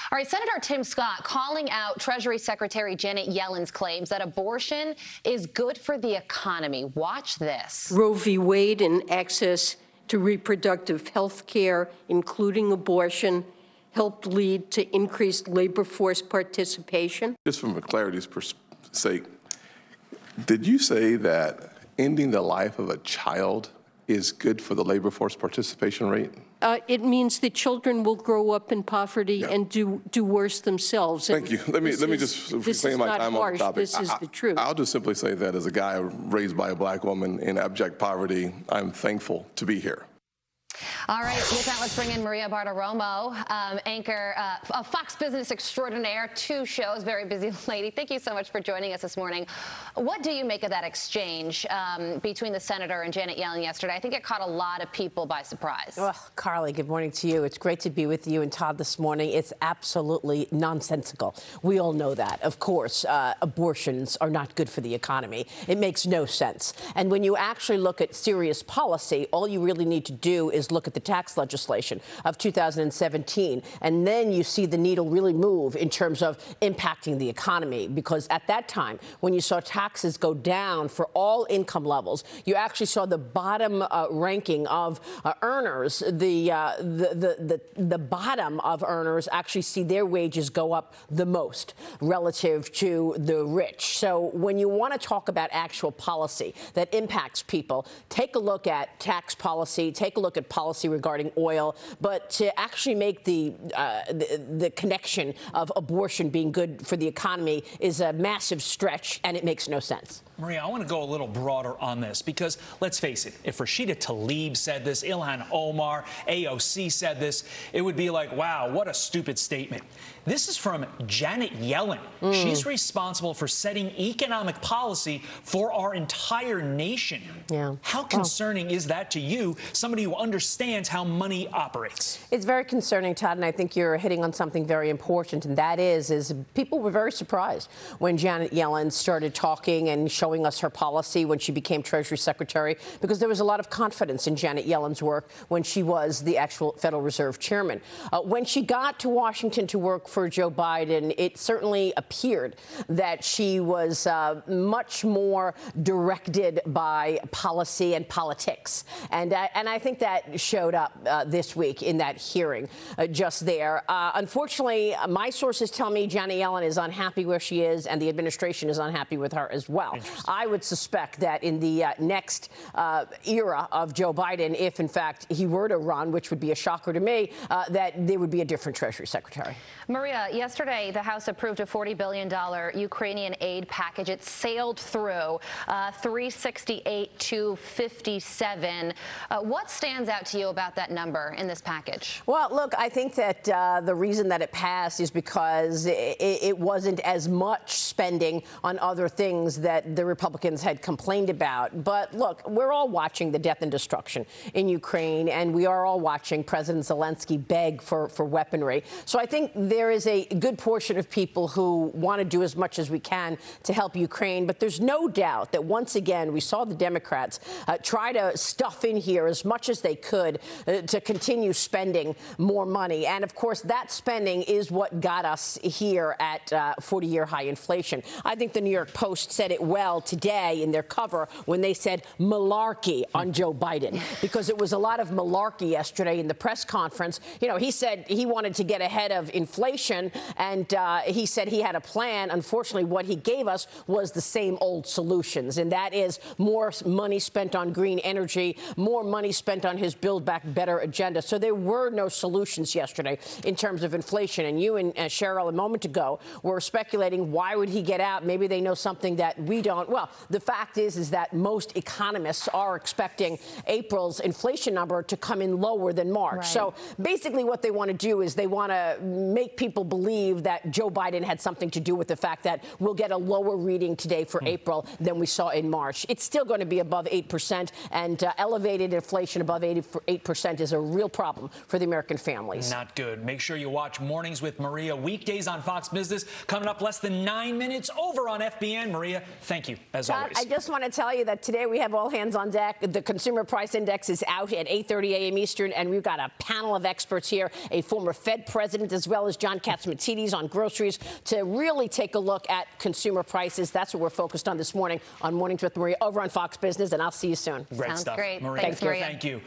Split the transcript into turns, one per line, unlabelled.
All right, Senator Tim Scott calling out Treasury Secretary Janet Yellen's claims that abortion is good for the economy. Watch this.
Roe v. Wade and access to reproductive health care, including abortion, helped lead to increased labor force participation.
Just from a clarity's sake, did you say that ending the life of a child is good for the labor force participation rate?
It means that children will grow up in poverty and do worse themselves.
Thank you. Let me just reclaim my time on the topic.
This is the truth.
I'll just simply say that as a guy raised by a black woman in abject poverty, I'm thankful to be here.
All right, with that, let's bring in Maria Bartiromo, anchor of Fox Business extraordinaire, 2 shows, very busy lady. Thank you so much for joining us this morning. What do you make of that exchange between the senator and Janet Yellen yesterday? I think it caught a lot of people by surprise.
Well, Carly, good morning to you. It's great to be with you and Todd this morning. It's absolutely nonsensical. We all know that. Of course, abortions are not good for the economy. It makes no sense. And when you actually look at serious policy, all you really need to do is look at the tax legislation of 2017, and then you see the needle really move in terms of impacting the economy, because at that time, when you saw taxes go down for all income levels, you actually saw the bottom ranking of earners, the bottom of earners actually see their wages go up the most relative to the rich. So when you want to talk about actual policy that impacts people, take a look at tax policy, take a look at policy regarding oil, but to actually make the connection of abortion being good for the economy is a massive stretch, and it makes no sense.
Maria, I want to go a little broader on this because, let's face it, if Rashida Tlaib said this, Ilhan Omar, AOC said this, it would be like, wow, what a stupid statement. This is from Janet Yellen. She's responsible for setting economic policy for our entire nation.
Yeah.
How concerning is that to you, somebody who understands how money operates?
It's very concerning, Todd, and I think you're hitting on something very important, and that is people were very surprised when Janet Yellen started talking and showing us her policy when she became Treasury Secretary, because there was a lot of confidence in Janet Yellen's work when she was the actual Federal Reserve Chairman. When she got to Washington to work for Joe Biden, it certainly appeared that she was much more directed by policy and politics. And I think that showed up this week in that hearing just there. Unfortunately, my sources tell me Janet Yellen is unhappy where she is, and the administration is unhappy with her as well. I would suspect that in the next era of Joe Biden, if in fact he were to run, which would be a shocker to me, that there would be a different Treasury Secretary.
Maria, yesterday the House approved a $40 billion Ukrainian aid package. It sailed through 368 to 57. What stands out to you about that number in this package?
Well, look, I think that the reason that it passed is because it wasn't as much spending on other things that the Republicans had complained about. But look, we're all watching the death and destruction in Ukraine, and we are all watching President Zelensky beg for weaponry. So I think there is a good portion of people who want to do as much as we can to help Ukraine. But there's no doubt that once again, we saw the Democrats try to stuff in here as much as they could to continue spending more money. And of course, that spending is what got us here at 40-year high inflation. I think the New York Post said it well today in their cover when they said malarkey on Joe Biden, because it was a lot of malarkey yesterday in the press conference. You know, he said he wanted to get ahead of inflation, and he said he had a plan. Unfortunately, what he gave us was the same old solutions, and that is more money spent on green energy, more money spent on his Build Back Better agenda. So there were no solutions yesterday in terms of inflation. And you and Cheryl a moment ago were speculating, why would he get out? Maybe they know something that we don't. Well, the fact is that most economists are expecting April's inflation number to come in lower than March. Right. So basically what they want to do is they want to make people believe that Joe Biden had something to do with the fact that we'll get a lower reading today for April than we saw in March. It's still going to be above 8% and elevated inflation above 8% 8% is a real problem for the American families.
Not good. Make sure you watch Mornings with Maria weekdays on Fox Business. Coming up less than 9 minutes over on FBN. Maria, thank you, as always.
I just want to tell you that today we have all hands on deck. The Consumer Price Index is out at 8:30 a.m. Eastern, and we've got a panel of experts here, a former Fed president as well as John Katzmatidis on groceries, to really take a look at consumer prices. That's what we're focused on this morning on Mornings with Maria over on Fox Business, and I'll see you soon.
Great
Sounds
stuff.
great.
Maria,
Thanks, Maria.
Thank you.